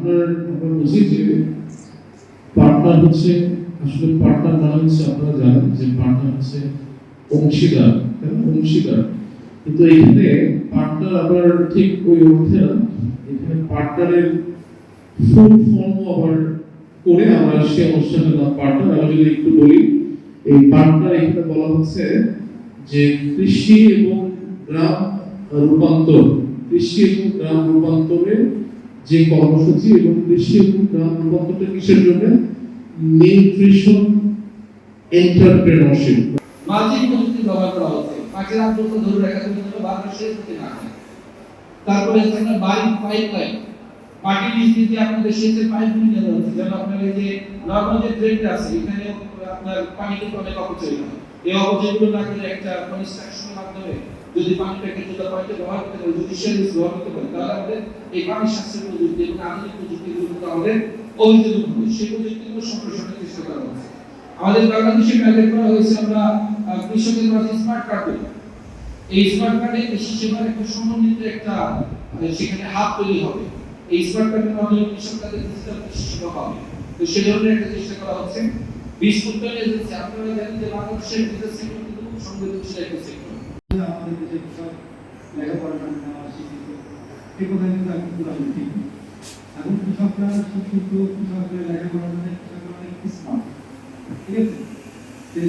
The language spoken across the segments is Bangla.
পার্টনার আমরা বুঝি যে পার্টনার হচ্ছে আসলে পার্টনার মানে হচ্ছে আপনারা জানেন যে পার্টনার হচ্ছে অংশীদার, অংশীদার। কিন্তু এখানে পার্টনার আবার ঠিক ওই অর্থে না, এখানে পার্টনারের ফুল ফর্ম আবার করে আমরা সে অনুষ্ঠানের নাম পার্টনার। আমি যদি একটু বলি, এই পার্টনার এখানে বলা হচ্ছে যে কৃষি এবং গ্রাম রূপান্তর, কৃষি এবং গ্রাম রূপান্তরের যে কর্মসূচি এবং কৃষি এবং গ্রাম রূপান্তরটা কিসের জন্য? Nutrition entrepreneurship. মাল্টি প্রযুক্তি ব্যবহার করা হচ্ছে, পাখির আর্দ্রতা ধরে রাখার জন্য বারবার শেষ হতে না হয়। তারপরে এখানে বাড়ির পাইপলাইন, মাটির নিচ দিয়ে আপনাদের সেচের পাইপগুলি দেওয়া হচ্ছে, যেন আপনার এই যে নর্মাল যে ড্রেনটা আছে এখানে আপনার পানিতে অনেক অপচয় হয়। এই অপচয়গুলো না করে একটা কনস্ট্রাকশনের মাধ্যমে যদি পানিটাকে পানিতে ব্যবহার করতে পারে, যদি সেচ ব্যবহার করতে পারে, তাহলে আমাদের এই পানি স্বাস্থ্য প্রযুক্তি এবং আধুনিক প্রযুক্তিগুলো আমাদের অভিযোগ হবে, সেই প্রযুক্তিগুলো সম্প্রসারণের চেষ্টা করা হচ্ছে। আমাদের বাংলাদেশে টার্গেট করা হয়েছে আমরা কৃষকের মাঝে স্মার্ট কার্ড দেব। এই স্মার্ট কার্ডে কৃষি সেবার একটা সমন্বিত একটা সেখানে হাব তৈরি হবে। এই স্মার্ট কার্ডের মাধ্যমে কৃষক তাদের ডিজিটাল কৃষি সেবা পাবে। তো সেই ধরনের একটা চেষ্টা করা হচ্ছে। বীজ উৎপাদন এজেন্সি, আপনারা জানেন যে বাংলাদেশের বিজনেস সেক্টর কিন্তু খুব সংবেদনশীল একটা সেক্টর। আমাদের দেশে কৃষক লেখাপড়া নেওয়া শিক্ষিত, এই কথা কিন্তু এখন পুরোপুরি ঠিক নেই। এখন কৃষকরা শিক্ষিত, কৃষকদের লেখাপড়া কৃষকরা অনেক স্মার্ট, ঠিক আছে?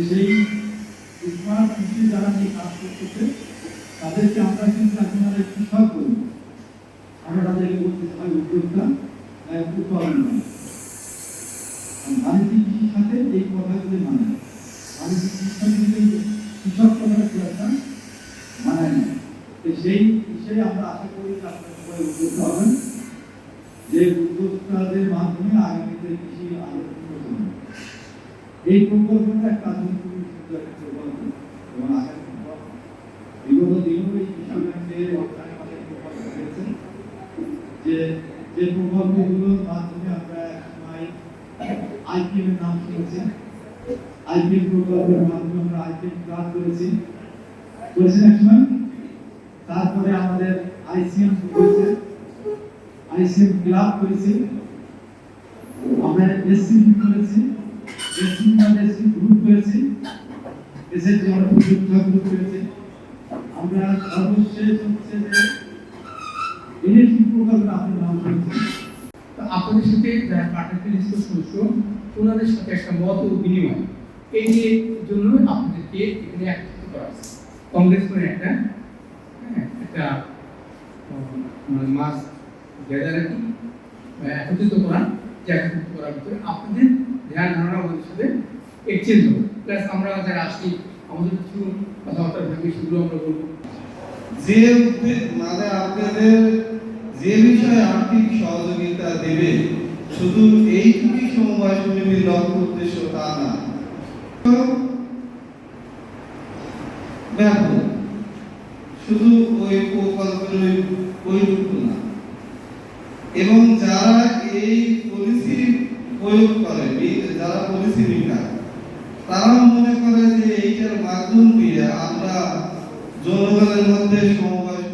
সেই স্মার্ট কৃষি যারা নিয়ে কাজ করতেছে তাদেরকে আমরা কিন্তু এখন আর কৃষক বলি, আমরা তাদেরকে বলতে হয় উদ্যোক্তা, উৎপাদন। বাণিজ্যিক কৃষির সাথে এই কথাগুলি মানে বাণিজ্যিক কৃষির সাথে কিন্তু কৃষক কথাটা খুব একটা মানায় না। সেই বিষয়ে আমরা আশা করি যে আপনারা সবাই উদ্যোক্তা হবেন, যে উদ্যোক্তাদের মাধ্যমে আগামীতে কৃষি আরো উন্নত হবে। এই প্রকল্পটা একটা আধুনিক প্রকল্প এবং আগামী বিগত দিনেও এই কৃষি ব্যাংকের অর্থায়নে অনেক প্রকল্প হয়েছে, যে প্রকল্পগুলোর মাধ্যমে আমরা একসময় আইপিএম এর নাম শুনেছি। আইপিএম প্রকল্পের মাধ্যমে আমরা আইপিএম কার্ড করেছেন একসময়। তারপরে আমাদের আইসিএম করেছে, আইসিএম ক্লাব করেছি, আমরা এসসিবি করেছি, এসসি গ্রুপ করেছি, এসএসজি আমরা প্রযুক্তি গ্রুপ করেছি। আমরা সর্বশেষ হচ্ছে যে ইলেকট্রিক প্রকল্পের আপনার নাম শুনেছেন। আপনাদের সাথে যারা পার্টনারশিপ ডিসকাস করছো ওনাদের সাথে একটা মত বিনিময় এই যে জন্য আপনাদেরকে এখানে একত্রিত করা হয়েছে। কংগ্রেস করে একটা মাস গ্যাদারিং একত্রিত করা, যে একত্রিত করার ভিতরে আপনাদের ধ্যান ধারণা আমাদের সাথে এক্সচেঞ্জ হবে, প্লাস আমরা যারা আসছি আমাদের কিছু কথাবার্তা থাকবে সেগুলো আমরা বলবো। যে মানে আপনাদের যে বিষয়ে আর্থিক সহযোগিতা দেবে শুধু এইটুকুই সমবায় সমিতির লক্ষ্য উদ্দেশ্য তা না, ব্যাপক শুধু ওই প্রকল্পের ওইটুকু না, এবং যারা এই পলিসি প্রয়োগ করে, যারা পলিসি মেকার, তারাও মনে করে যে এইটার মাধ্যম দিয়ে আমরা জনগণের মধ্যে সমবায়